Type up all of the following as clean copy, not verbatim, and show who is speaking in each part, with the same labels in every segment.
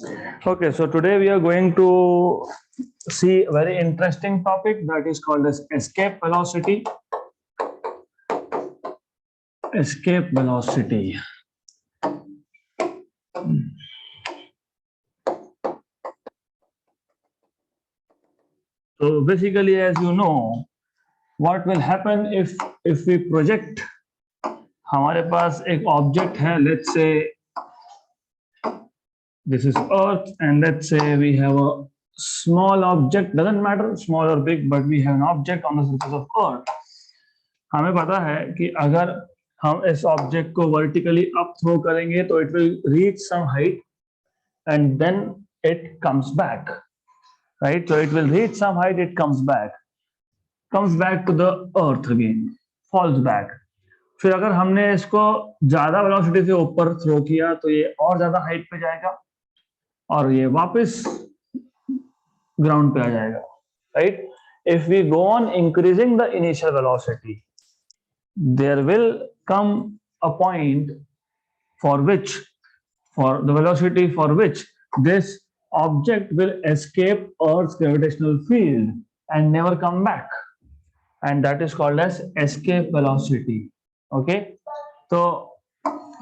Speaker 1: Okay, so today we are going to see a very interesting topic that is called as escape velocity. Escape velocity. So basically, as you know, what will happen if we project, हमारे पास एक object है, let's say this is Earth, and let's say we have a small object, doesn't matter small or big, but we have an object on the surface of Earth. हमें पता है कि अगर हम इस ऑब्जेक्ट को वर्टिकली अप थ्रो करेंगे तो it will reach some height and then it comes back, right? So it will reach some height, it comes back to the earth again, falls back. फिर अगर हमने इसको ज्यादा वेलोसिटी से ऊपर थ्रो किया तो ये और ज्यादा हाइट पे जाएगा और ये वापस ग्राउंड पे आ जाएगा, right? If we go on increasing the initial velocity, there will come a point for the velocity for which this object will escape Earth's gravitational field and never come back, and that is called as escape velocity. Okay, तो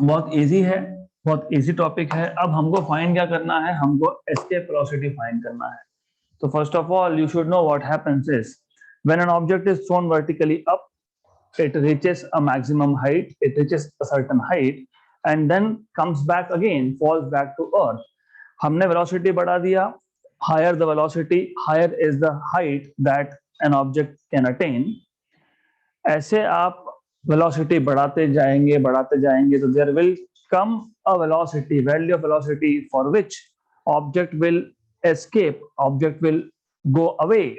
Speaker 1: बहुत easy है, बहुत easy topic है. अब हमको find क्या करना है? हमको escape velocity फाइंड करना है. So first of all, you should know what happens is when an object is thrown vertically up, it reaches a maximum height, it reaches a certain height and then comes back again, falls back to earth. हमने velocity बढ़ा दिया, higher the velocity, higher is the height that an object can attain. ऐसे आप velocity बढ़ाते जाएंगे तो there will come a velocity, value of velocity for which object will escape, object will go away.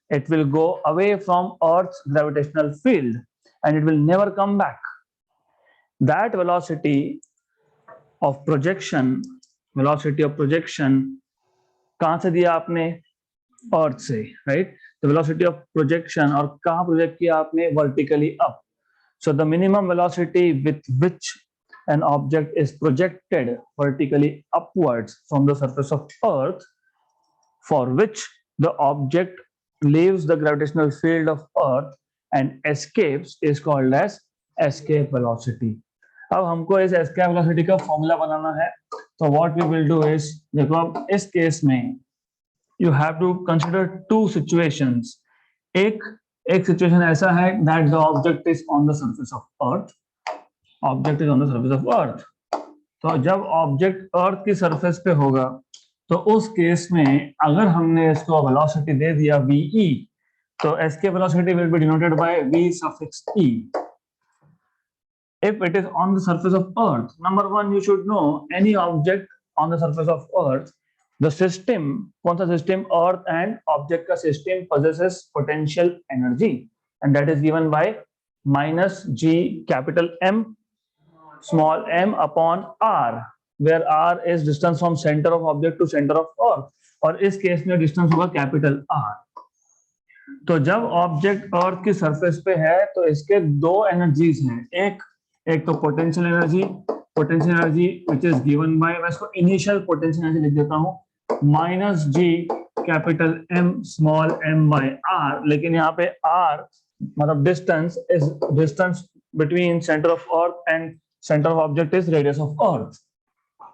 Speaker 1: It will go away from Earth's gravitational field and it will never come back. That velocity of projection कहां से दिया आपने? अर्थ से, right? The velocity of projection, और कहां project किया आपने? Vertically up. So the minimum velocity with which an object is projected vertically upwards from the surface of earth, for which the object leaves the gravitational field of earth and escapes, is called as escape velocity. अब हमको इस escape velocity का formula बनाना है. तो what we will do is, देखो अब इस case में you have to consider two situations. एक सिचुएशन ऐसा है that the object is on the surface of earth. Object is on the surface of earth. तो जब ऑब्जेक्ट अर्थ की सरफेस पे होगा तो उस केस में अगर हमने इसको वेलोसिटी दे दिया ve, तो escape velocity will be denoted by v suffix e. If it is on the surface of earth, number one, you should know any object on the surface of earth, the system, कौन सा system? Earth and object का system possesses potential energy and that is given by minus g capital M small m upon r, where r is distance from center of object to center of earth, और इस case में distance होगा capital r. तो जब object अर्थ की surface पे है तो इसके दो एनर्जीज हैं. एक तो potential energy which is given by, मैं इसको इनिशियल पोटेंशियल एनर्जी लिख देता हूँ, minus G capital M small m by R. लेकिन यहाँ पे आर मतलब distance is distance between centre of earth and centre of object is radius of earth.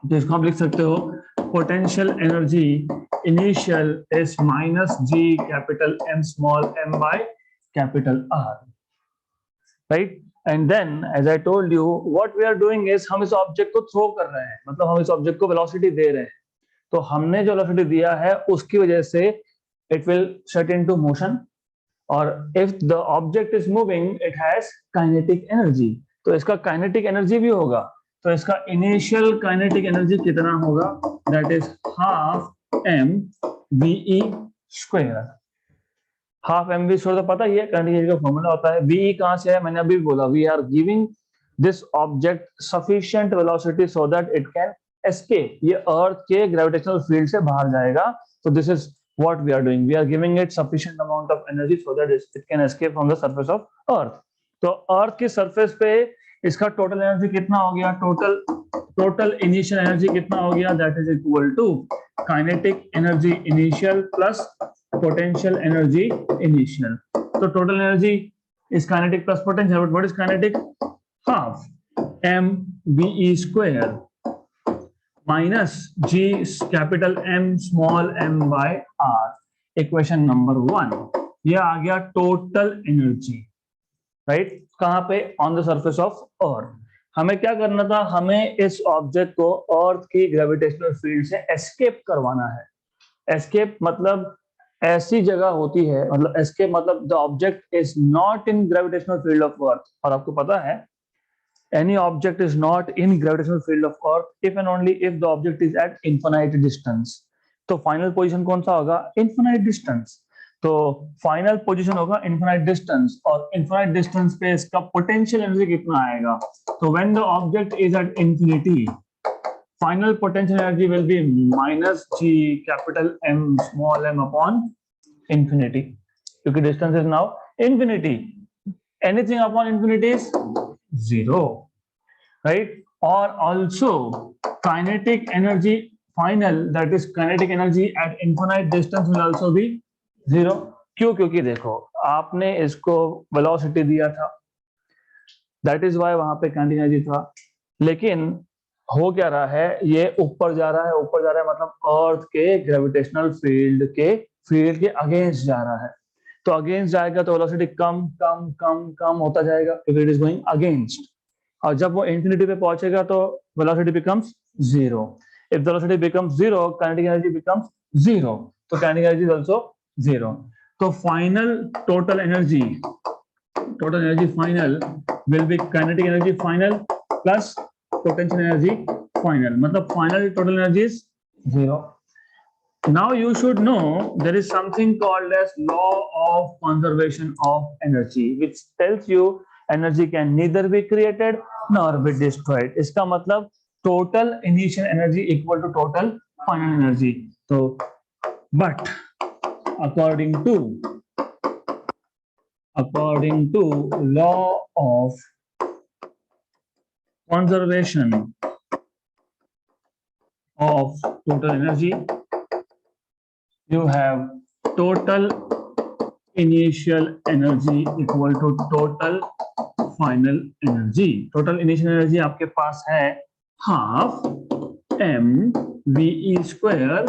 Speaker 1: तो इसको आप लिख सकते हो potential energy initial is minus G capital M small m by capital R, right? And then as I told you, what we are doing is हम इस object को throw कर रहे हैं, मतलब हम इस ऑब्जेक्ट को वेलोसिटी दे रहे हैं. तो हमने जो वेलोसिटी दिया है उसकी वजह से it will set into motion, और if the object is moving it has kinetic energy, तो इसका काइनेटिक एनर्जी भी होगा. तो इसका इनिशियल काइनेटिक एनर्जी कितना होगा? That is half M V square. Half M V square तो पता ही है, काइनेटिक एनर्जी का फॉर्मूला होता है. वी कहां से है? मैंने अभी बोला, we are giving this object sufficient velocity so that it can escape. ये अर्थ के ग्रेविटेशनल फील्ड से बाहर जाएगा. तो this is what we are doing, we are giving it sufficient amount of energy so that it can escape from the surface of earth. तो अर्थ की surface पे इसका टोटल एनर्जी कितना हो गया, टोटल इनिशियल एनर्जी कितना हो गया, that is equal to kinetic energy initial plus potential energy initial. तो total energy is kinetic plus potential. But what is kinetic? Half mve square minus g capital M small m by r. Equation number 1. ये आ गया total energy, right. कहां पे, on the surface of अर्थ. हमें क्या करना था, हमें इस ऑब्जेक्ट को अर्थ की ग्रेविटेशनल फील्ड से एस्केप करवाना है. एस्केप मतलब ऐसी जगह होती है, मतलब एस्केप मतलब the object is not in gravitational field of earth. और आपको पता है any object is not in gravitational field of earth if and only if the object is at infinite distance. तो फाइनल पोजीशन कौन सा होगा, infinite distance. तो final position होगा infinite distance, और infinite distance पे इसका पोटेंशियल एनर्जी कितना आएगा. तो when the object is at infinity, final potential energy will be minus g capital M small m upon infinity, क्योंकि distance is now infinity. Anything upon infinity is zero, right? Or also kinetic energy final, that is kinetic energy at infinite distance will also be zero. क्यों, क्योंकि देखो आपने इसको velocity दिया था, that is why वहां पे kinetic energy था. लेकिन हो क्या रहा है, ये ऊपर जा रहा है, ऊपर जा रहा है मतलब अर्थ के ग्रेविटेशनल फील्ड के अगेंस्ट जा रहा है. तो अगेंस्ट जाएगा तो वेलोसिटी कम कम कम कम होता जाएगा, क्योंकि इट इज गोइंग अगेंस्ट. और जब वो इंफिनिटी पे पहुंचेगा तो velocity becomes zero. If velocity becomes zero, kinetic energy becomes zero. तो kinetic energy is also zero. तो final total energy final will be kinetic energy final plus potential energy final, मतलब final total energy is zero. Now you should know there is something called as law of conservation of energy, which tells you energy can neither be created nor be destroyed. इसका मतलब total initial energy equal to total final energy. So, but according to law of conservation of total energy, you have total initial energy equal to total final energy. Total initial energy आपके पास है half mve square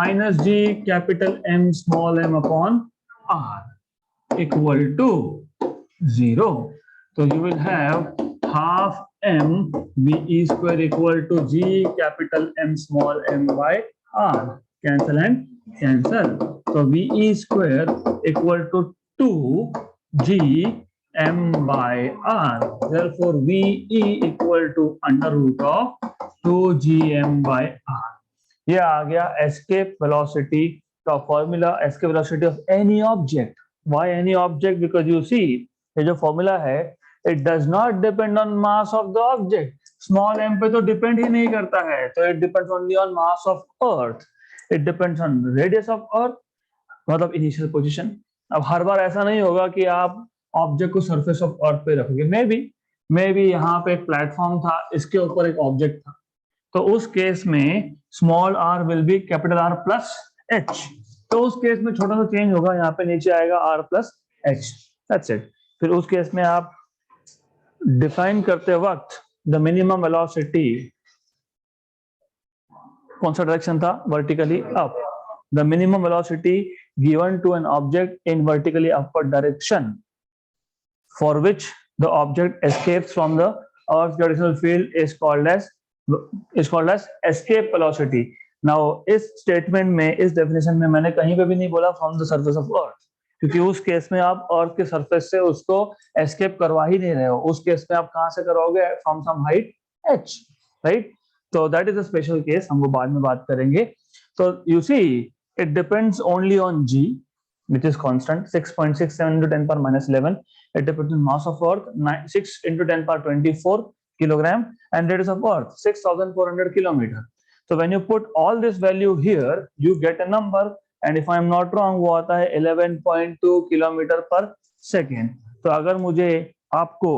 Speaker 1: minus g capital M small m upon r equal to zero. So you will have half mve square equal to g capital M small m by r. Cancel and cancel. So VE square equal to 2 G M by R. Therefore VE equal to under root of 2 G M by R. ये आ गया escape velocity का formula, escape velocity of any object. Why any object? Because you see ये जो formula है, it does not depend on mass of the object. Small m पे तो depend ही नहीं करता है, तो it depends only on mass of Earth. It depends on radius of earth, मतलब इनिशियल पोजीशन. अब हर बार ऐसा नहीं होगा कि आप ऑब्जेक्ट को सरफेस ऑफ अर्थ पे रखोगे. मे बी यहाँ पे एक प्लेटफॉर्म था, इसके ऊपर एक ऑब्जेक्ट था, तो उस केस में small R will be capital R plus H. तो उस केस में छोटा सा चेंज होगा, यहाँ पे नीचे आएगा R plus H. That's it. फिर उस केस में आप डिफाइन करते वक्त द मिनिमम वेलोसिटी कौन सा डायरेक्शन था, vertically up. The minimum velocity given to an object in vertically upward direction for which the object escapes from the earth gravitational field is called as escape velocity. Now इस statement में, इस definition में मैंने कहीं पे भी नहीं बोला फ्रॉम द सरफेस ऑफ अर्थ, क्योंकि उस केस में आप अर्थ के सरफेस से उसको एस्केप करवा ही नहीं रहे हो. उस केस में आप कहां से करोगे, from some height h, right. So that is a special case, हम वो बाद में बात करेंगे. So you see, it depends only on g, which is constant 6.67 into 10 power minus 11. It depends on mass of Earth 6 into 10 power 24 kilogram, and radius of Earth 6,400 kilometer. So when you put all this value here, you get a number, and if I am not wrong, वो आता है 11.2 kilometer per second. तो अगर मुझे आपको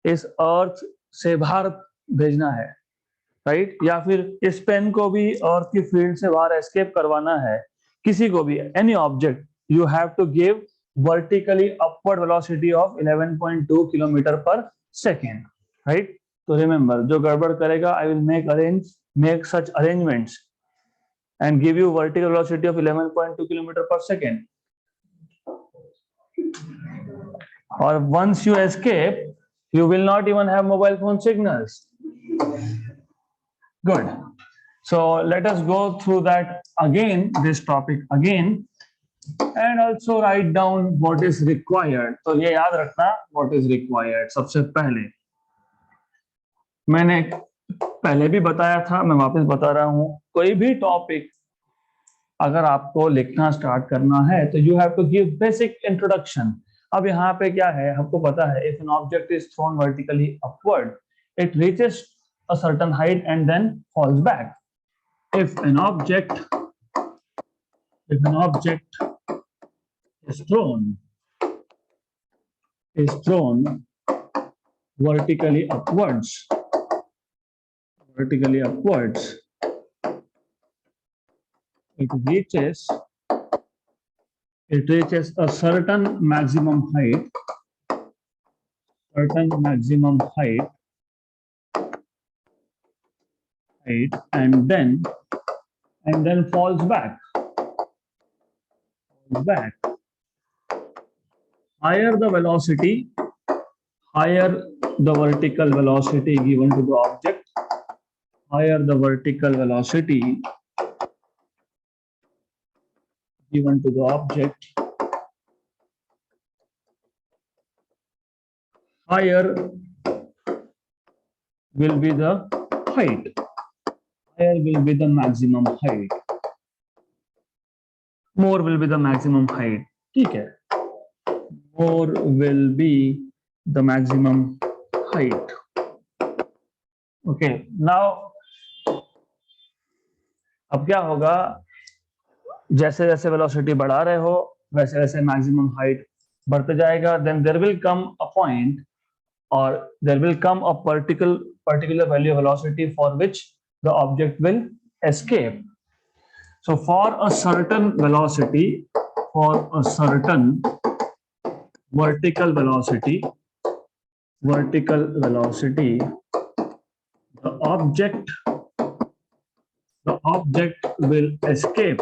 Speaker 1: इस अर्थ से बाहर भेजना है, राइट, या फिर इस पेन को भी अर्थ की फील्ड से बाहर एस्केप करवाना है, किसी को भी, any object, you have to give vertically upward velocity of 11.2 kilometre पर सेकेंड, राइट। तो रिमेंबर, जो गड़बड़ करेगा, I will make such arrangements and give you vertical velocity of 11.2 kilometer per second. Or once you escape, you will not even have mobile phone signals. Good. So let us go through that again, this topic again, and also write down what is required. तो ये याद रखना what is required. सबसे पहले मैंने पहले भी बताया था, मैं वापस बता रहा हूं, कोई भी टॉपिक अगर आपको लिखना स्टार्ट करना है तो you have to give basic introduction. अब यहाँ पे क्या है, हमको पता है, if an object is thrown vertically upward, it reaches a certain height and then falls back. If an object is thrown vertically upwards, it reaches a certain maximum height, and then falls back. Higher the vertical velocity given to the object, higher the will be the height. Higher will be the maximum height. More will be the maximum height. ठीक है. More will be the maximum height. Okay. Now, अब क्या होगा? जैसे जैसे velocity बढ़ा रहे हो, वैसे वैसे मैक्सिमम हाइट बढ़ते जाएगा. Then there will come a point, or there will come a particular value of velocity for which the object will escape. So for a certain velocity, vertical velocity, the object will escape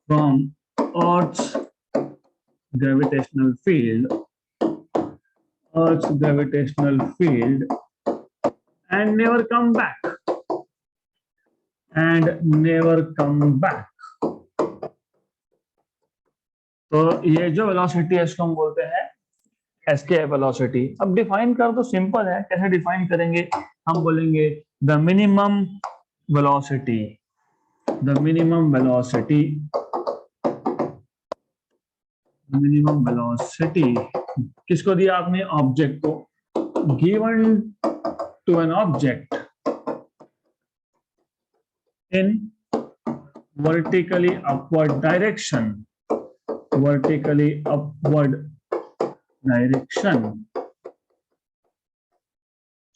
Speaker 1: from Earth's gravitational field, and never come back. तो ये जो velocity है इसको हम बोलते हैं escape velocity. अब define कर तो सिंपल है, कैसे डिफाइन करेंगे? हम बोलेंगे द मिनिमम वेलोसिटी किसको दिया आपने? ऑब्जेक्ट को. Given to an object in vertically upward direction,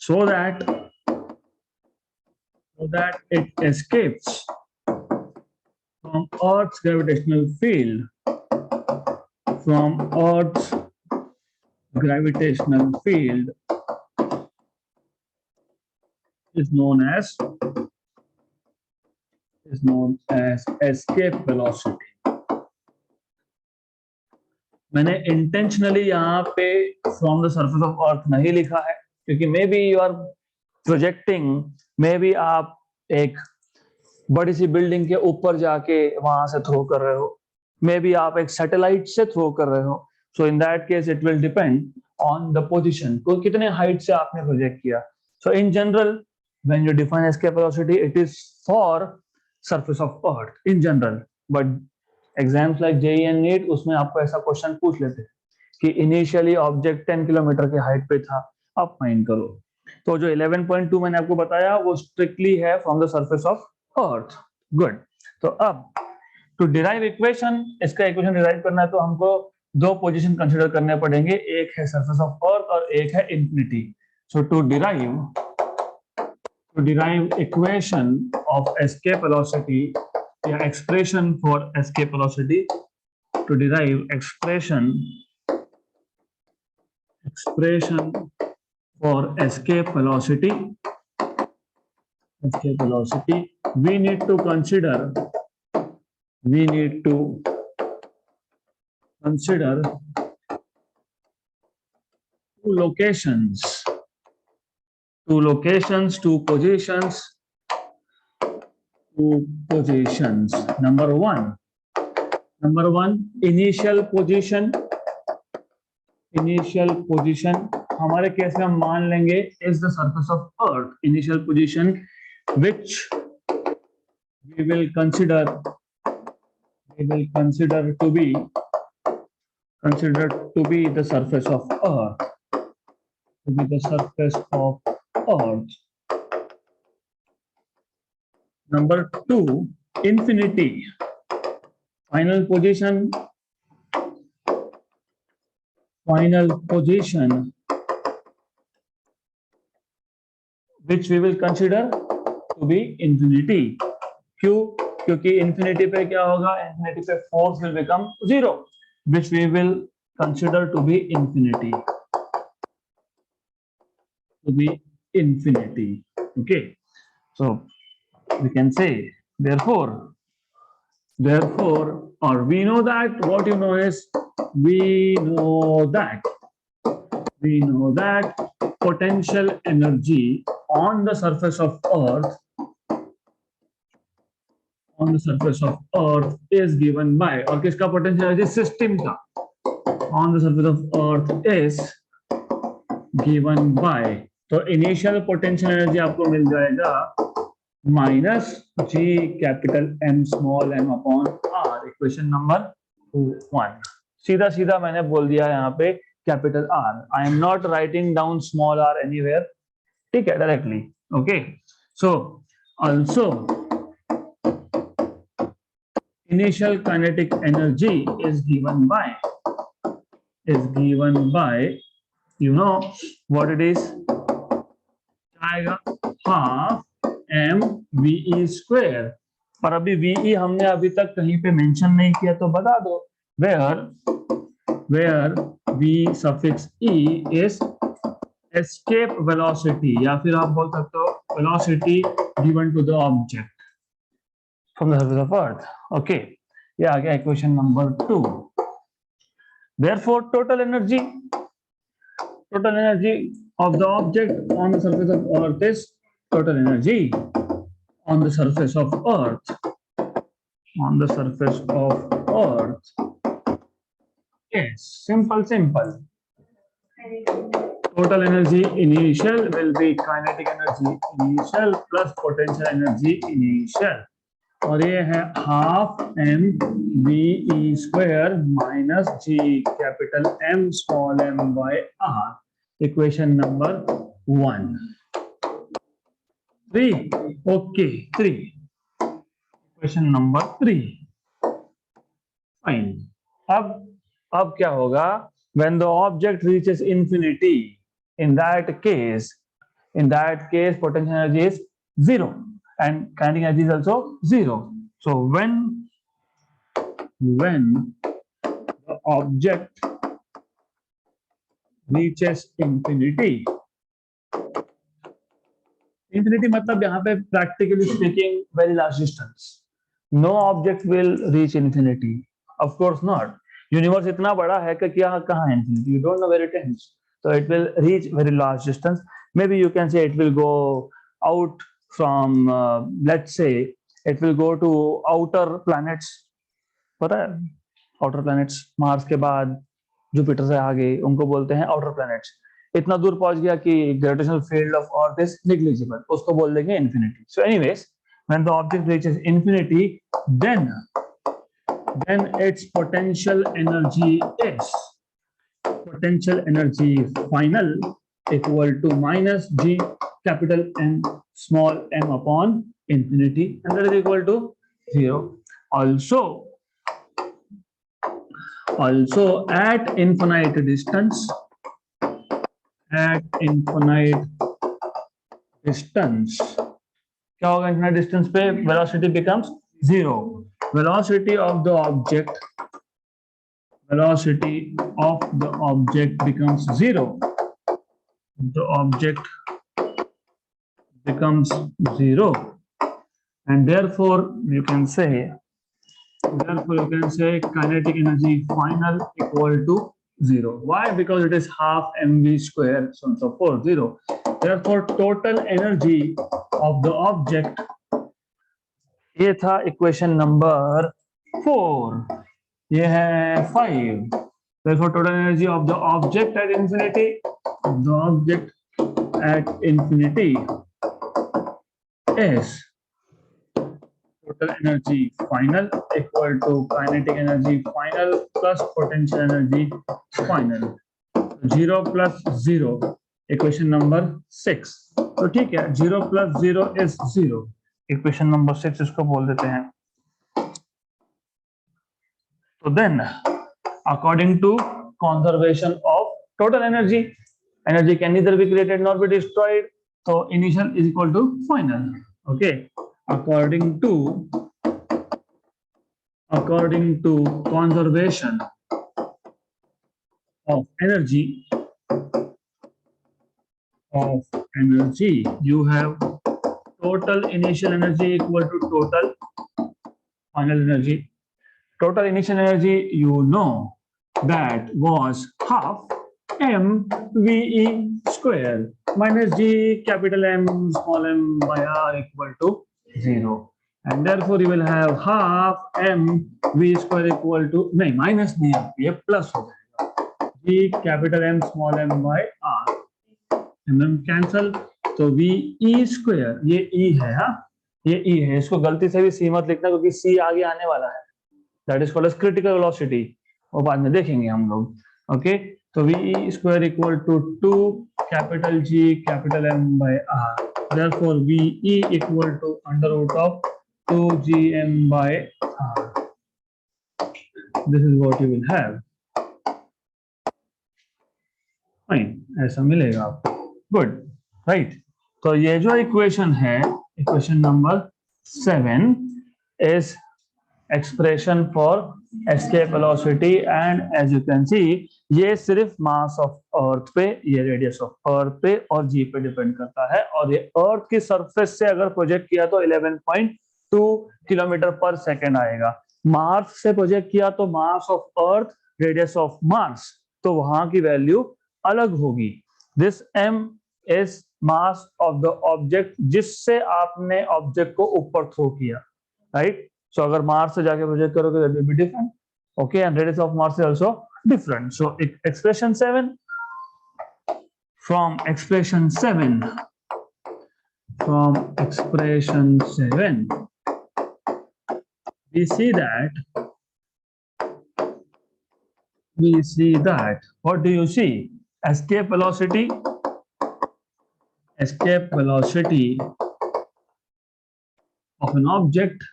Speaker 1: so that it escapes from Earth's gravitational field, is known as escape velocity. मैंने इंटेंशनली यहाँ पे from the surface of earth नहीं लिखा है, क्योंकि maybe you are projecting, maybe आप एक बड़ी सी बिल्डिंग के ऊपर जाके वहां से थ्रो कर रहे हो, मे बी आप एक सैटेलाइट से थ्रो कर रहे हो. So in that case it will depend on the position, को कितने हाइट से आपने प्रोजेक्ट किया. So in general when you define escape velocity, it is for surface of earth in general, but exams like JEE and NEET उसमें आपको ऐसा question पूछ लेते हैं कि इनिशियली ऑब्जेक्ट 10 किलोमीटर की हाइट पे था, आप फाइंड करो. तो जो 11.2 मैंने आपको बताया वो स्ट्रिक्टली है from the surface of earth. Good. तो अब टू डिराइव इक्वेशन, इसका इक्वेशन डिराइव करना है तो हमको दो पोजीशन कंसिडर करने पड़ेंगे, एक है सरफेस ऑफ अर्थ और एक है infinity. So to derive equation of escape velocity या expression for escape velocity, to derive expression for escape velocity, we need to consider two positions. Number one, initial position. हमारे case में हम मान लेंगे is the surface of earth. Initial position which we will consider to be the surface of earth. Number two, infinity. Final position which we will consider to be infinity. क्यों? क्योंकि infinity पे क्या होगा? Infinity पे force will become zero, which we will consider to be infinity. Okay. So we can say therefore, or we know that what you know is we know that potential energy on the surface of earth is given by, और किसका potential energy? System का on the surface of earth is given by, तो initial potential energy आपको मिल जाएगा minus G capital M small m upon R. Equation number 1. सीधा मैंने बोल दिया यहाँ पे capital R. I am not writing down small r anywhere. ठीक है, directly. Okay. So also initial kinetic energy is given by you know what it is, आएगा half mve square. पर अभी ve हमने अभी तक कहीं पे मेंशन नहीं किया, तो बता दो where v suffix e is escape velocity, या फिर आप बोल सकते हो velocity given to the object from the surface of earth. Okay, ये आ गया equation number 2. Therefore total energy of the object on the surface of earth is total energy on the surface of earth. Yes, simple. Total energy initial will be kinetic energy initial plus potential energy initial, और ये है half mve square minus G capital M small m by R. Equation number 1. 3. Okay, 3. Equation number 3. Fine. अब क्या होगा? When the object reaches infinity, in that case potential energy is 0 and kinetic energy is also 0. So when the object reaches infinity मतलब यहाँ पे practically speaking very large distance. No object will reach infinity. Of course not. Universe इतना बड़ा है कि कहाँ है infinity? You don't know where it ends. So it will reach very large distance. Maybe you can say it will go out from let's say it will go to outer planets. पता है? Outer planets, Mars के बाद Jupiter से आगे उनको बोलते हैं outer planets. इतना दूर पहुंच गया कि gravitational field of Earth is negligible. उसको बोल देंगे infinity. So anyways, when the object reaches infinity, then its potential energy final equal to minus G capital M small m upon infinity, and that is equal to 0. Also Also at infinite distance, क्या होगा infinite distance पे? Velocity becomes zero. Velocity of the object becomes zero. The object becomes zero, and therefore you can say kinetic energy final equal to zero. Why? Because it is half mv square, so on and so forth, zero. Therefore total energy of the object, ये था equation number 4, ये है 5. Therefore total energy of the object at infinity, is total energy final equal to kinetic energy final plus potential energy final. 0 plus 0, equation number 6. तो ठीक है, 0 plus 0 is 0. Equation number 6 इसको बोल देते हैं. So then, according to conservation of total energy can neither be created nor be destroyed. So initial is equal to final. Okay. According to conservation of energy, you have total initial energy equal to total final energy. Total initial energy, you know, that was half mve square minus g capital M small m by r equal to 0. And therefore you will have half mv square equal to, नहीं minus नहीं है, ये plus हो जाएगा, g capital M small m by r, mm cancel, तो ve square, ये e है, हाँ ये e है, इसको गलती से भी c मत लिखना क्योंकि c आगे आने वाला है. That is called as critical velocity, वो बाद में देखेंगे हम लोग. ओके, तो ve square equal to 2 capital G capital M by R. Therefore ve equal to under root of 2gm by R. This is what you will have. Fine, ऐसा मिलेगा आपको. Good, right? तो ये जो इक्वेशन है, equation number 7 is expression for escape velocity, and as you can see ये सिर्फ mass of earth पे, ये रेडियस ऑफ अर्थ पे और जी पे डिपेंड करता है. और ये अर्थ की सरफेस से अगर प्रोजेक्ट किया तो 11.2 किलोमीटर पर सेकेंड आएगा. मार्स से प्रोजेक्ट किया तो mass of earth, radius of Mars, तो वहां की वैल्यू अलग होगी. This m is mass of the object जिससे आपने ऑब्जेक्ट को ऊपर थ्रो किया, राइट? So अगर मार्स से जाके प्रोजेक्ट करोगे that will be different. Okay, and radius of Mars is also different. So expression 7, from expression 7, we see that what do you see? Escape velocity of an object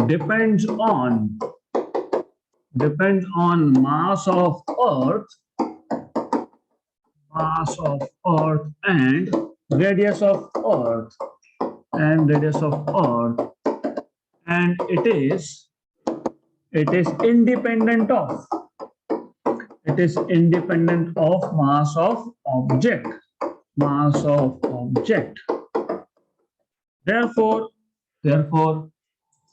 Speaker 1: depends on mass of earth and radius of earth, and it is independent of mass of object. Therefore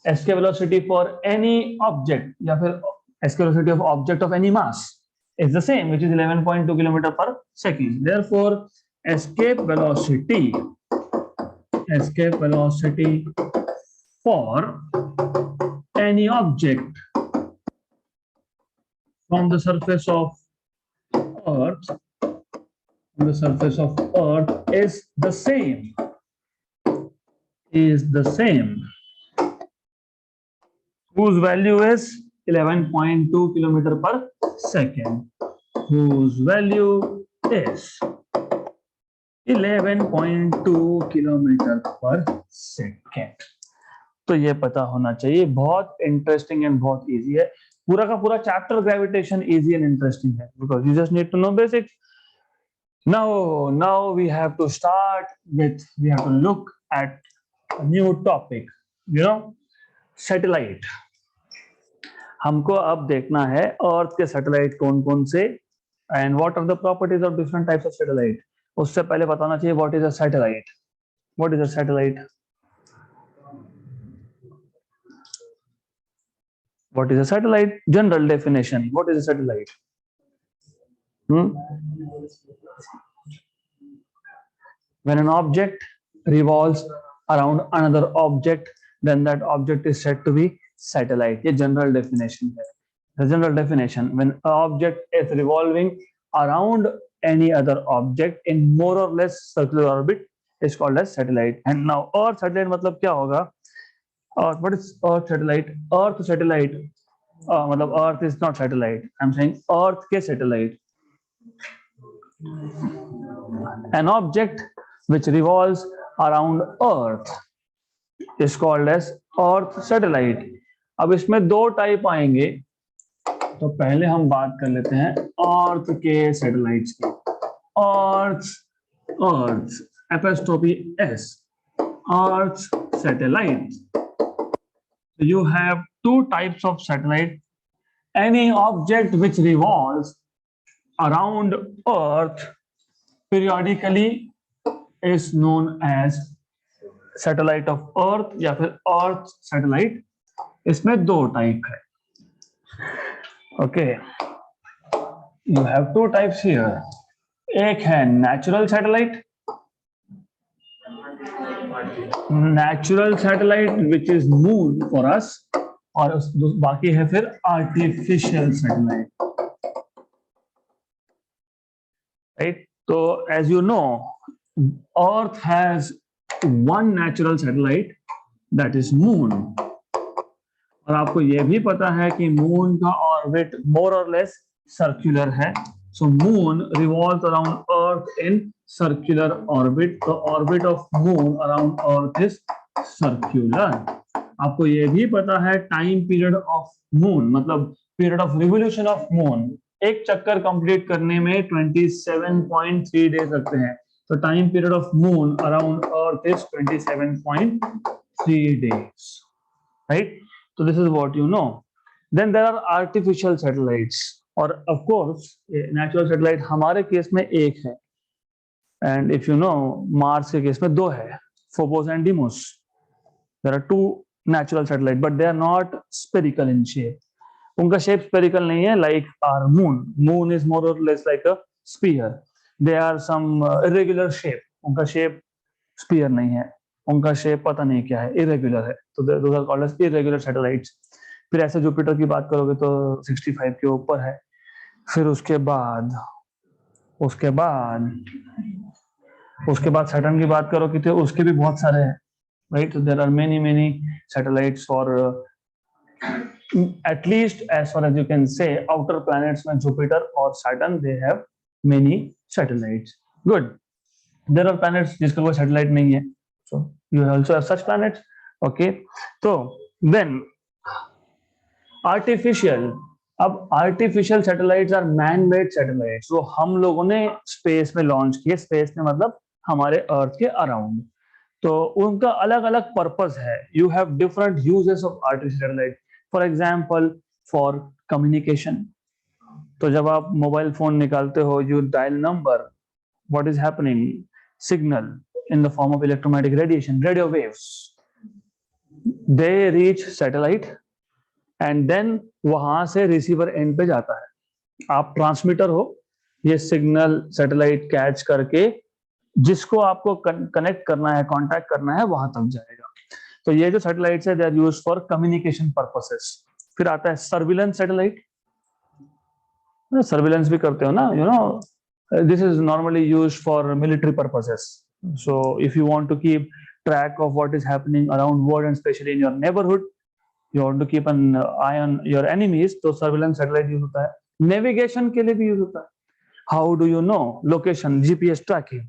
Speaker 1: escape velocity for any object या फिर escape velocity of object of any mass is the same, which is 11.2 kilometer per second. Therefore escape velocity for any object from the surface of earth is the same, whose value is 11.2 kilometer per second, whose value is 11.2 kilometer per second. तो ये पता होना चाहिए, बहुत interesting and बहुत easy है। पूरा का पूरा chapter gravitation easy and interesting है, because you just need to know basics. Now we have to start with, we have to look at a new topic, satellite. हमको अब देखना है अर्थ के सैटेलाइट कौन कौन से and what are the properties of different types of satellite. उससे पहले बताना चाहिए what is a satellite. What is a satellite? What is a satellite? General definition. What is a satellite? When an object revolves around another object, then that object is said to be satellite. ये general definition है. The general definition: when an object is revolving around any other object in more or less circular orbit is called as satellite. And now Earth satellite मतलब क्या होगा? What is Earth satellite? Earth satellite मतलब Earth is not satellite. I'm saying Earth के satellite. An object which revolves around Earth is called as Earth satellite. अब इसमें दो type आएंगे, तो पहले हम बात कर लेते हैं अर्थ के सैटेलाइट्स की। Earth apostrophe S, earth satellite. You have two types of satellite. Any object which revolves around Earth periodically is known as satellite of Earth या फिर Earth satellite. इसमें दो टाइप है। Okay, you have two types here. एक है natural satellite, which is moon for us, और बाकी है फिर artificial satellite, right? So as you know, Earth has one natural satellite, that is moon. और आपको यह भी पता है कि मून का ऑर्बिट मोर और लेस सर्कुलर है। So moon revolves around earth in circular orbit. The orbit of moon around earth is circular. आपको यह भी पता है टाइम पीरियड ऑफ मून मतलब period of revolution of moon, एक चक्कर कंप्लीट करने में 27.3 डेज लगते हैं। तो time period of moon around earth is 27.3 days, right? So this is what you know. Then there are artificial satellites, और of course natural satellite हमारे case में एक है, and if you know Mars के case में दो है, Phobos and Deimos. There are two natural satellites, but they are not spherical in shape. उनका शेप spherical नहीं है like our moon. Moon is more or less like a sphere. They are some irregular shape. उनका shape sphere नहीं है, उनका shape पता नहीं क्या है, इरेगुलर है। तो those are called as irregular satellites. फिर ऐसे जुपिटर की बात करोगे तो 65 के ऊपर है। फिर उसके बाद सैटर्न की बात करोगे तो उसके भी बहुत सारे हैं, right? There are many satellites for at least as far as you can say outer planets में जुपिटर और Saturn they have many satellites. Good. There are planets जिसका कोई सैटेलाइट नहीं है, so you also have such planets. Okay, so then artificial. अब artificial satellites are man-made satellites, वो हम लोगों ने स्पेस में लॉन्च किए। स्पेस में मतलब हमारे अर्थ के अराउंड, तो उनका अलग अलग पर्पस है। You have different uses of artificial satellite. For example for communication, तो जब आप मोबाइल फोन निकालते हो, you dial number, what is happening? Signal in the form of electromagnetic radiation, radio waves, they reach satellite and then वहां से receiver and पे जाता है। आप ट्रांसमीटर हो, ये सिग्नल सैटेलाइट कैच करके जिसको आपको कनेक्ट करना है, कांटेक्ट करना है, वहां तक जाएगा। तो ये जो सैटेलाइट्स है, they are used for communication purposes. फिर आता है सर्विलेंस सैटेलाइट। सर्विलेंस भी करते हो ना, you know, this is normally used for military purposes. So if you want to keep track of what is happening around world and especially in your neighborhood, you want to keep an eye on your enemies, तो surveillance satellite use होता है। Navigation के लिए भी use होता है। How do you know? Location, GPS tracking.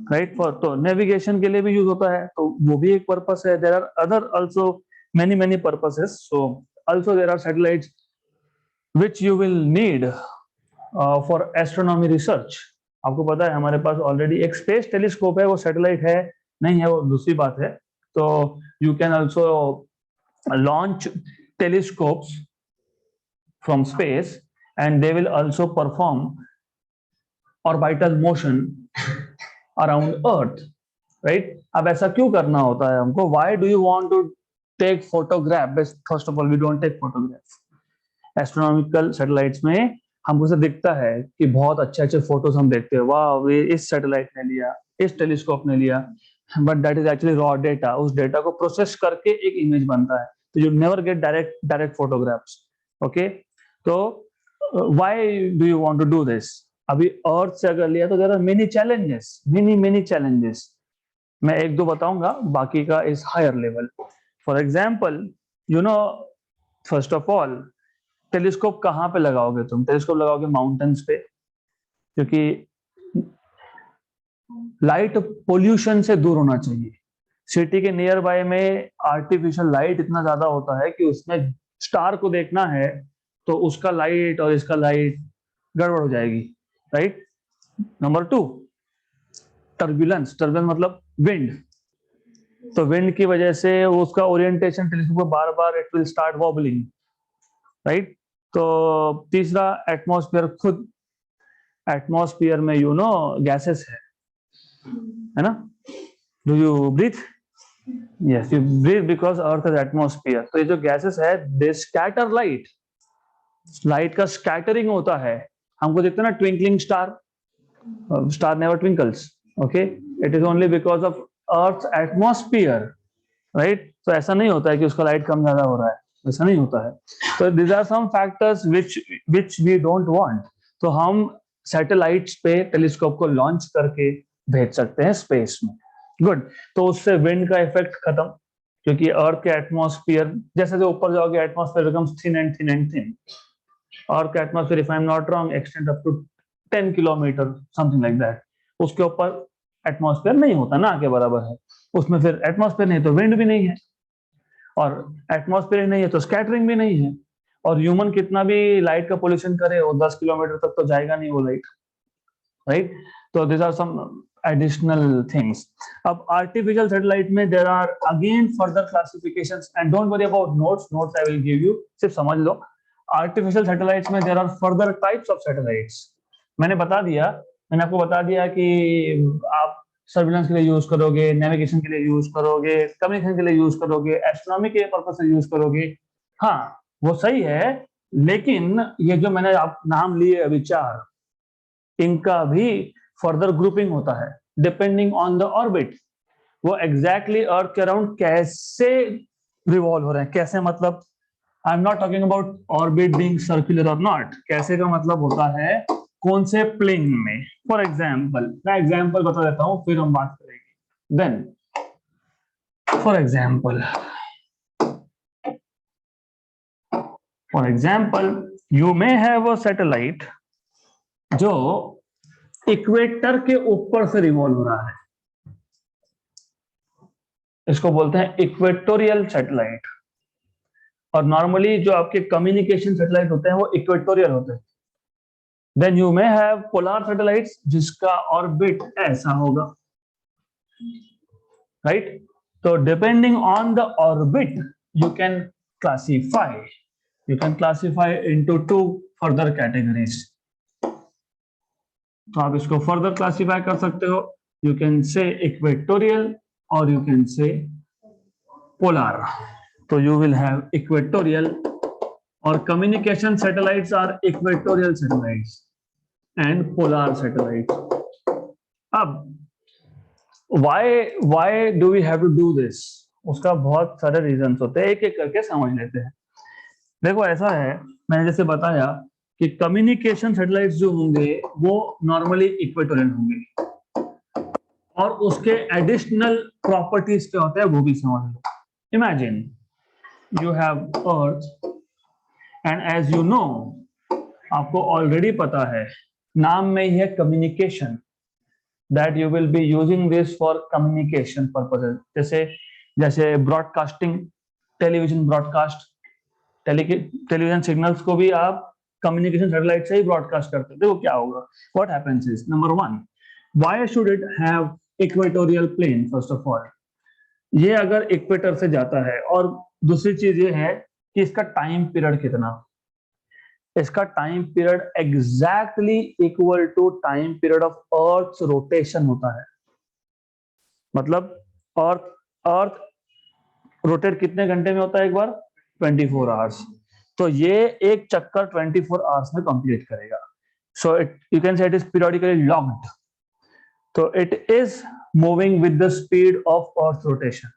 Speaker 1: Right, for तो navigation के लिए भी यूज होता है, तो वो भी एक पर्पस है. There are other also many many purposes. So also there are satellites which you will need for astronomy research. आपको पता है हमारे पास ऑलरेडी एक स्पेस टेलीस्कोप है, वो सैटेलाइट है नहीं है वो दूसरी बात है. तो you can also launch telescopes from space and they will also perform orbital motion around earth, right? अब ऐसा क्यों करना होता है हमको? Why do you want to take photograph? First of all, we don't take photograph. Astronomical satellites में हमको से दिखता है कि बहुत अच्छे अच्छे फोटोज हम देखते हैं, वाह ये इस सैटेलाइट ने लिया, इस टेलीस्कोप ने लिया, but that is actually raw data. उस डेटा को प्रोसेस करके एक इमेज बनता है, तो you never get direct photographs. Okay, तो why do you want to do this? अभी अर्थ से अगर लिया तो there are many challenges, many challenges. मैं एक दो बताऊंगा, बाकी का is higher level. For example, you know, first of all telescope कहाँ पे लगाओगे तुम? टेलीस्कोप लगाओगे माउंटेन्स पे, क्योंकि लाइट पोल्यूशन से दूर होना चाहिए. सिटी के नियर बाय में आर्टिफिशियल लाइट इतना ज्यादा होता है कि उसमें स्टार को देखना है तो उसका लाइट और इसका लाइट गड़बड़ हो जाएगी, राइट. Number 2, turbulence. टर्बुलेंस मतलब विंड. तो विंड की वजह से उसका orientation telescope bar bar it will start wobbling, right. तो तीसरा, एटमॉस्फेयर. खुद एटमॉस्फेयर में यू नो गैसेस है ना. Do you breathe? Yes, you breathe because earth is atmosphere. तो ये जो गैसेस है दे स्कैटर लाइट. लाइट का स्कैटरिंग होता है. हमको देखते हैं ना twinkling star, star never twinkles. Okay, it is only because of earth atmosphere, right. तो ऐसा नहीं होता है कि उसका लाइट कम ज्यादा हो रहा है, ऐसा नहीं होता है. तो these are some factors which we don't want. तो हम सैटेलाइट्स पे टेलीस्कोप को लॉन्च करके भेज सकते हैं स्पेस में. गुड. तो उससे विंड का इफेक्ट खत्म, क्योंकि अर्थ के एटमॉस्फेयर जैसे जो ऊपर जाओगे atmosphere becomes thin and thin and thin. Earth का atmosphere, if I am not wrong, extend up to 10 kilometre, something like that. उसके ऊपर एटमॉस्फेयर नहीं होता ना, के बराबर है. उसमें फिर एटमॉस्फेयर नहीं तो विंड भी नहीं है, और एटमॉस्फेयर नहीं है तो स्कैटरिंग भी नहीं है. और ह्यूमन कितना भी लाइट का पोल्यूशन करे वो 10 किलोमीटर तक तो जाएगा नहीं वो लाइट, राइट. तो this are some additional things. अब आर्टिफिशियल सैटेलाइट में there are again further classifications, and don't worry about notes I will give you, सिर्फ समझ लो. आर्टिफिशियल सैटेलाइट्स में there are further types of satellites. मैंने आपको बता दिया कि आप सर्विलेंस के लिए यूज करोगे, नेविगेशन के लिए यूज करोगे, कम्युनिकेशन के लिए यूज करोगे, एस्ट्रोनॉमी के पर्पज से यूज करोगे. हाँ वो सही है, लेकिन ये जो मैंने आप नाम लिए अभी 4, इनका भी फर्दर ग्रुपिंग होता है डिपेंडिंग ऑन द ऑर्बिट. वो एग्जैक्टली अर्थ के अराउंड कैसे रिवॉल्व हो रहे हैं. कैसे मतलब, आई am not talking about orbit being circular और नॉट. कैसे का मतलब होता है कौन से प्लेन में. फॉर एग्जाम्पल, मैं एग्जाम्पल बता देता हूं फिर हम बात करेंगे. Then for example you may have a satellite जो इक्वेटर के ऊपर से रिवॉल्व हो रहा है. इसको बोलते हैं इक्वेटोरियल सैटेलाइट. और नॉर्मली जो आपके कम्युनिकेशन सैटेलाइट होते हैं वो इक्वेटोरियल होते हैं. Then you may have polar satellites जिसका ऑर्बिट ऐसा होगा, right? So depending on the orbit, you can classify into 2 further categories. तो आप इसको further classify कर सकते हो. You can say equatorial or you can say polar. So you will have equatorial, or communication satellites are equatorial satellites and polar satellites. अब why do we have to do this? उसका बहुत सारे reasons होते हैं, एक एक करके समझ लेते हैं. देखो ऐसा है, मैंने जैसे बताया कि कम्युनिकेशन सैटेलाइट्स जो होंगे वो नॉर्मली इक्वेटोरियल होंगे, और उसके एडिशनल प्रॉपर्टीज क्या होते हैं वो भी समझ लो. Imagine you have earth and as you know, आपको ऑलरेडी पता है नाम में ही है communication. that you will be using this for communication purposes. जैसे broadcasting, television broadcast, television signals को भी आप कम्युनिकेशन सैटेलाइट से ही ब्रॉडकास्ट करते हैं। देखो क्या होगा, what happens is, number 1, why should it have equatorial plane? First of all, ये अगर इक्वेटर से जाता है, और दूसरी चीज ये है कि इसका टाइम पीरियड कितना, इसका time period exactly equal to time period of earth rotation होता है। मतलब अर्थ रोटेट कितने घंटे में होता है एक बार? 24 आवर्स। तो ये एक चक्कर 24 आवर्स में कंप्लीट करेगा। So you can say it is periodically locked. तो it is moving with the speed of earth rotation.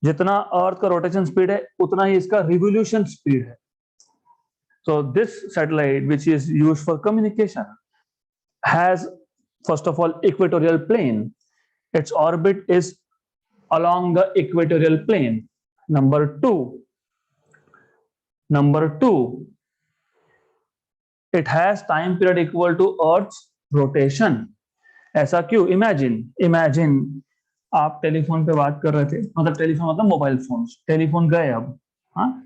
Speaker 1: जितना अर्थ का रोटेशन स्पीड है उतना ही इसका रिवोल्यूशन स्पीड है। So this satellite, which is used for communication, has first of all equatorial plane. Its orbit is along the equatorial plane. Number two, it has time period equal to Earth's rotation. ऐसा क्यों? Imagine आप telephone पे बात कर रहे थे, मतलब telephone मतलब मोबाइल फोन, टेलीफोन गए अब, हाँ,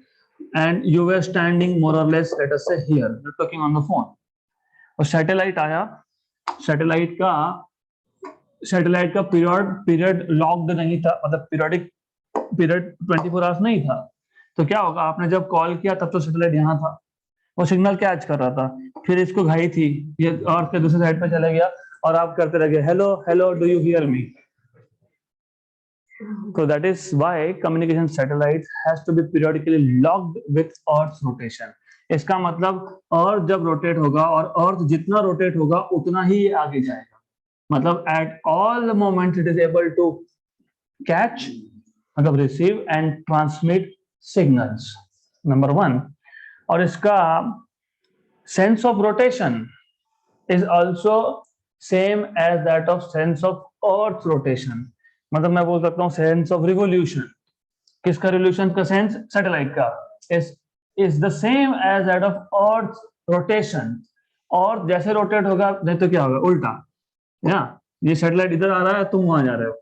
Speaker 1: and you were standing more or less, let us say here, you're talking on the phone, और सैटेलाइट आया, सैटेलाइट का पीरियड लॉक्ड नहीं था, मतलब पीरियड 24 आवर्स नहीं था। तो क्या होगा, आपने जब कॉल किया तब तो सैटेलाइट यहाँ था, वो सिग्नल कैच कर रहा था, फिर इसको घाई थी, ये अर्थ के दूसरे साइड पे चला गया और आप करते रह, hello hello do you hear me? So that is why communication satellite has to be periodically locked with Earth's rotation. इसका मतलब अर्थ जब रोटेट होगा और अर्थ जितना रोटेट होगा उतना ही ये आगे जाएगा। मतलब at all moments it is able to catch, मतलब receive and transmit signals. Number 1, और इसका sense of rotation is also same as that of sense of Earth's rotation. मतलब मैं बोल सकता हूँ सेंस ऑफ रिवोल्यूशन। किसका रिवोल्यूशन का सेंस? सैटेलाइट का is the same as that of earth rotation. और जैसे रोटेट होगा, नहीं तो क्या होगा, उल्टा, या ये सैटेलाइट इधर आ रहा है, तुम वहां जा रहे हो।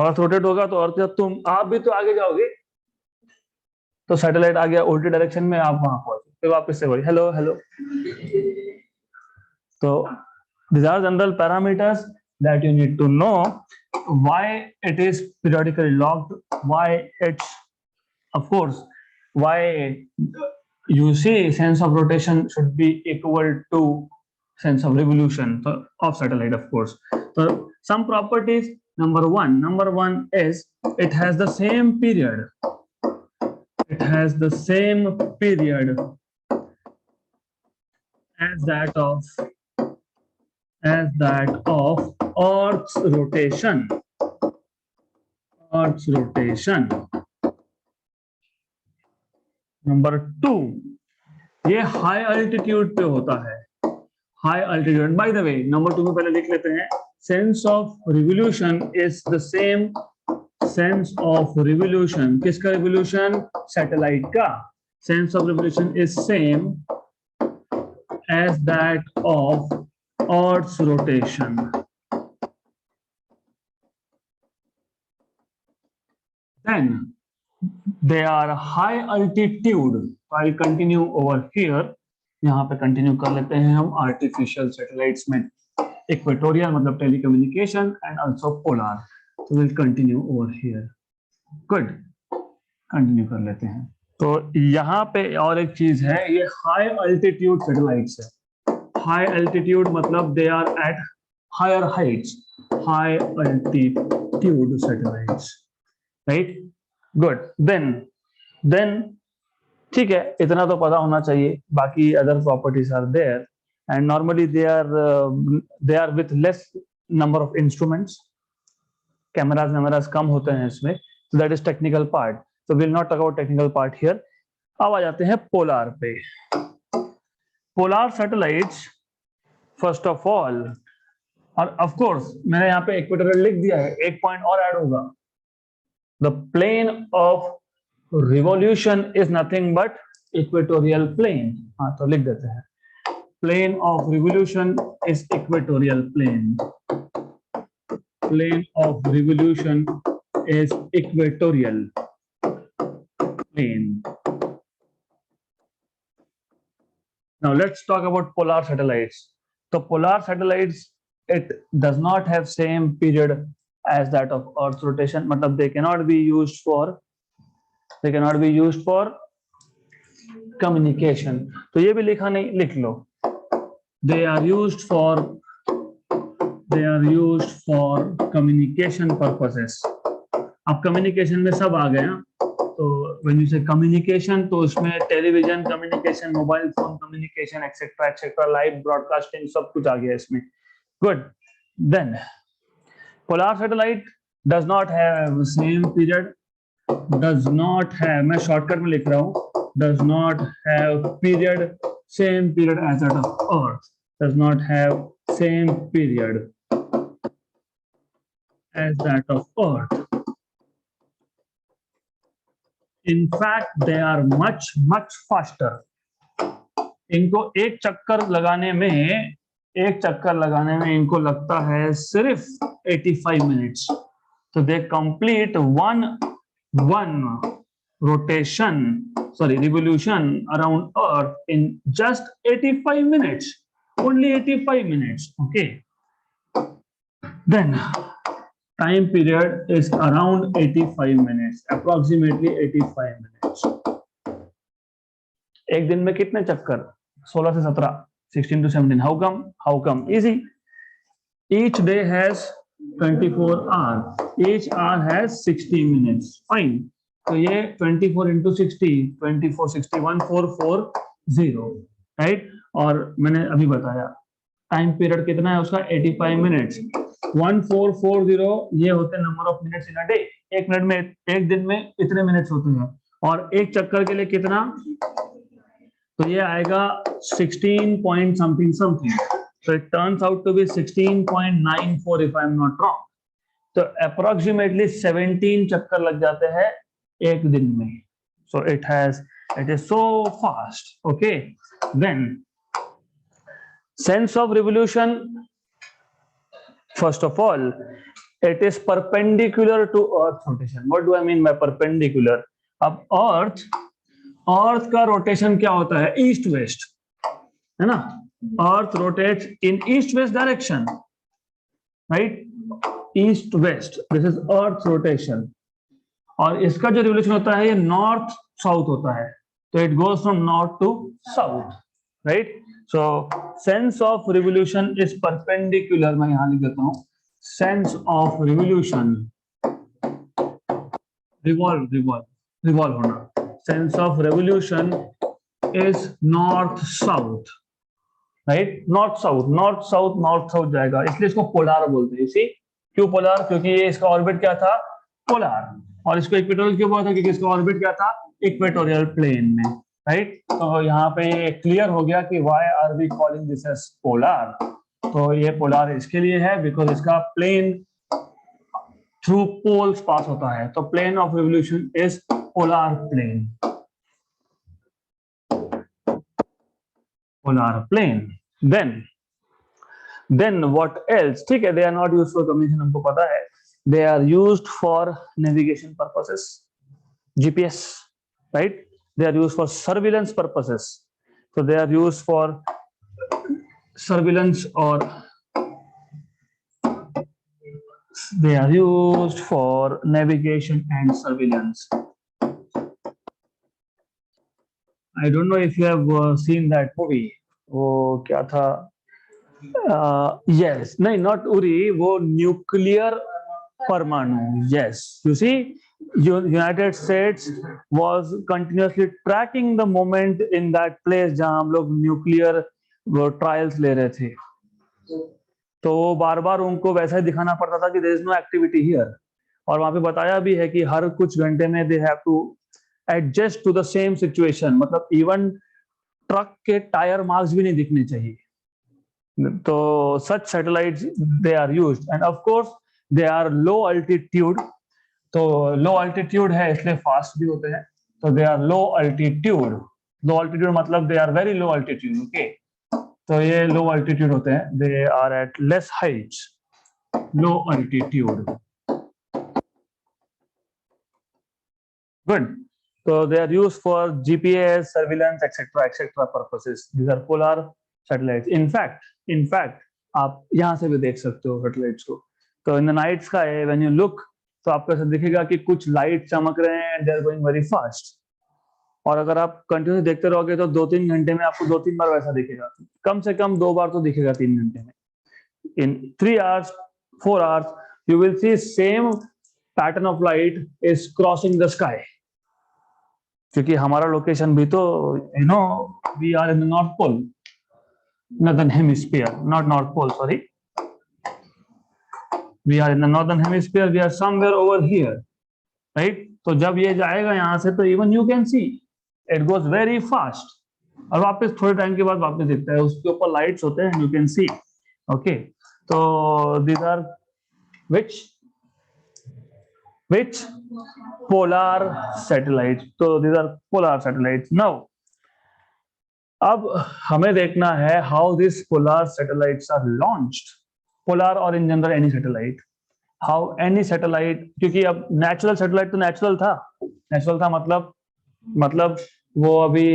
Speaker 1: अर्थ रोटेट होगा तो अर्थ, तुम आप भी तो आगे जाओगे, तो सैटेलाइट आ गया उल्टी डायरेक्शन में, आप वहां पहुंचे, फिर वापस से वही हेलो हेलो। तो these are general parameters that you need to know. Why it is periodically locked, why it's, of course, why you see sense of rotation should be equal to sense of revolution of satellite, of course. So some properties, number one is it has the same period, as that of Earth's rotation. Number 2, ये high altitude पे होता है, high altitude. By the way, number 2 में पहले लिख लेते हैं, sense of revolution is the same, sense of revolution, किसका रिवोल्यूशन? सैटेलाइट का। Sense of revolution is same as that of Earth's rotation. Then they are high altitude. I'll continue over here. यहाँ पे continue कर लेते हैं हम artificial satellites में, equatorial मतलब telecommunication and also polar. So we'll continue over here. Good. Continue कर लेते हैं। तो यहाँ पे और एक चीज है, ये हाई अल्टीट्यूड सैटेलाइट्स है। हाई अल्टीट्यूड मतलब they are at higher heights, high altitude satellites, right? Good. Then ठीक है, इतना तो पता होना चाहिए। बाकी other properties are there and normally they are with less number of instruments. Cameras कम होते हैं इसमें, so that is technical part. So we'll not talk about technical part here. अब आ जाते हैं पोलर पे। Polar satellites first of all, और of course मैंने यहाँ पे इक्वेटोरियल लिख दिया है, एक पॉइंट और ऐड होगा, the plane of revolution is nothing but equatorial plane. हाँ, तो लिख देते हैं, plane of revolution is equatorial plane. plane of revolution is equatorial plane. Now let's talk about polar satellites. So polar satellites, it does not have same period as that of Earth's rotation. मतलब they cannot be used for communication. तो ये भी लिखा नहीं, लिख लो. They are used for communication purposes. अब communication में सब आ गया. तो when you say communication, तो उसमें television communication, mobile phone communication, etcetera etcetera, live broadcasting, सब कुछ आ गया इसमें. Good. Then polar satellite does not have same period, does not have, मैं शॉर्टकट में लिख रहा हूँ, does not have period same period as that of earth, does not have same period as that of earth. In fact, they are much faster. इनको एक चक्कर लगाने में इनको लगता है सिर्फ 85 minutes. So they complete one revolution around Earth in just 85 minutes. Only 85 minutes. Okay. Then time period is around 85 minutes, approximately 85 minutes. एक दिन में कितने चक्कर? 16 से 17, 16 to 17. How come? Easy. Each day has 24 hours. Each hour has 60 minutes. Fine. तो ये 24 into 60, 24, 60, 1440, right? और मैंने अभी बताया टाइम पीरियड कितना है उसका, 85 मिनट्स. 1440 ये होते हैं number of minutes in a day. एक मिनट में, एक दिन में इतने मिनट्स होते हैं. और एक चक्कर के लिए कितना, तो ये आएगा 16 point something. So it turns out to be 16.94 if I'm not wrong. तो approximately 17 चक्कर लग जाते हैं एक दिन में. So it is so fast. Okay. Then sense of revolution. First of all, it is perpendicular to Earth's rotation. What do I mean by perpendicular? अब Earth का रोटेशन क्या होता है? ईस्ट वेस्ट, है ना? Earth rotates in east-west direction, right? East-west. This is Earth's rotation. और इसका जो रिवोल्यूशन होता है ये नॉर्थ साउथ होता है. तो it goes from north to south, right? So sense of revolution is perpendicular. मैं यहां लिख देता हूं, sense of revolution, revolve होना. Sense of revolution is north south, right? north south जाएगा, इसलिए इसको पोलार बोलते हैं. इसी क्यों पोलार? क्योंकि ये इसका ऑर्बिट क्या था? पोलार. और इसको इक्वेटोरियल क्यों बोला था? क्योंकि इसका ऑर्बिट क्या था? इक्वेटोरियल प्लेन में, राइट? तो यहाँ पे ये क्लियर हो गया कि why are we calling this as polar. तो ये पोलार इसके लिए है बिकॉज इसका प्लेन थ्रू पोल्स पास होता है. तो plane of revolution is polar plane. Then what else? ठीक है, they are not used for communication, हमको पता है. They are used for navigation purposes, GPS, right? They are used for surveillance purposes. So they are used for surveillance, or they are used for navigation and surveillance. I don't know if you have seen that movie. वो क्या था? Yes, नहीं, not Uri, वो nuclear परमाणु. Yes, you see, United States was continuously tracking the moment in that place जहां हम लोग nuclear trials ले रहे थे. तो बार बार उनको वैसा ही दिखाना पड़ता था कि there is no activity here. और वहां पे बताया भी है कि हर कुछ घंटे में they have to adjust to the same situation. मतलब इवन ट्रक के टायर मार्क्स भी नहीं दिखने चाहिए. तो such satellites they are used, and of course they are low altitude. तो लो अल्टीट्यूड है इसलिए फास्ट भी होते हैं. तो दे आर लो अल्टीट्यूड मतलब they are very low altitude. Okay, तो ये लो अल्टीट्यूड होते हैं. They are at less heights. low altitude. Good. So they are used for GPS, surveillance, etc. purposes. These are polar satellites. In fact, आप यहाँ से भी देख सकते हो satellites को. तो in the night sky, when you look, तो आपको ऐसा दिखेगा कि कुछ लाइट चमक रहे हैं and they are going very fast. और अगर आप कंटिन्यू देखते रहोगे तो 2-3 घंटे में आपको 2-3 बार वैसा दिखेगा. कम से कम 2 बार तो दिखेगा 3 घंटे में. In 3 hours, 4 hours, you will see same pattern of light is crossing the sky. क्योंकि हमारा लोकेशन भी तो we are in the North Pole, Northern Hemisphere, not North Pole, sorry. We are in the Northern Hemisphere, we are somewhere over here, right? तो जब ये जाएगा यहाँ से तो even you can see it goes very fast और वापस थोड़े टाइम के बाद वापस दिखता है. उसके ऊपर लाइट्स होते हैं, you can see. Okay, तो these are which polar satellites. So these are polar satellites. Now अब हमें देखना है how these polar satellites are launched. Polar or in general any satellite. How any satellite, क्योंकि अब natural satellite तो natural था मतलब वो अभी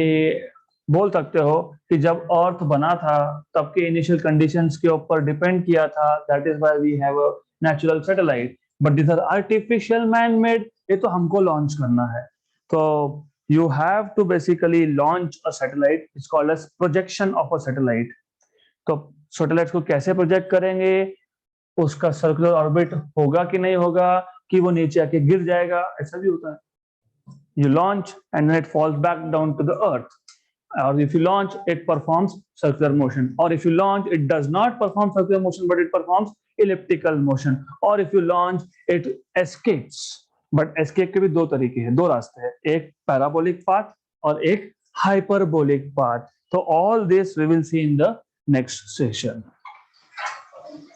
Speaker 1: बोल सकते हो कि जब अर्थ बना था तब के इनिशियल कंडीशंस के ऊपर डिपेंड किया था. That is why we have a natural satellite. But this are artificial man made. ये तो हमको लॉन्च करना है. तो you have to basically launch a satellite. It's called as projection of a satellite. तो सैटेलाइट को कैसे प्रोजेक्ट करेंगे, उसका सर्कुलर ऑर्बिट होगा कि नहीं होगा, कि वो नीचे आके गिर जाएगा, ऐसा भी होता है. You launch and then it falls back down to the earth. Or if you launch, it performs circular motion. Or if you launch, it does not perform circular motion, but it performs elliptical motion. Or if you launch, it escapes. But escape के भी 2 तरीके हैं, 2 रास्ते हैं. एक parabolic path और एक hyperbolic path. So all this we will see in the next session.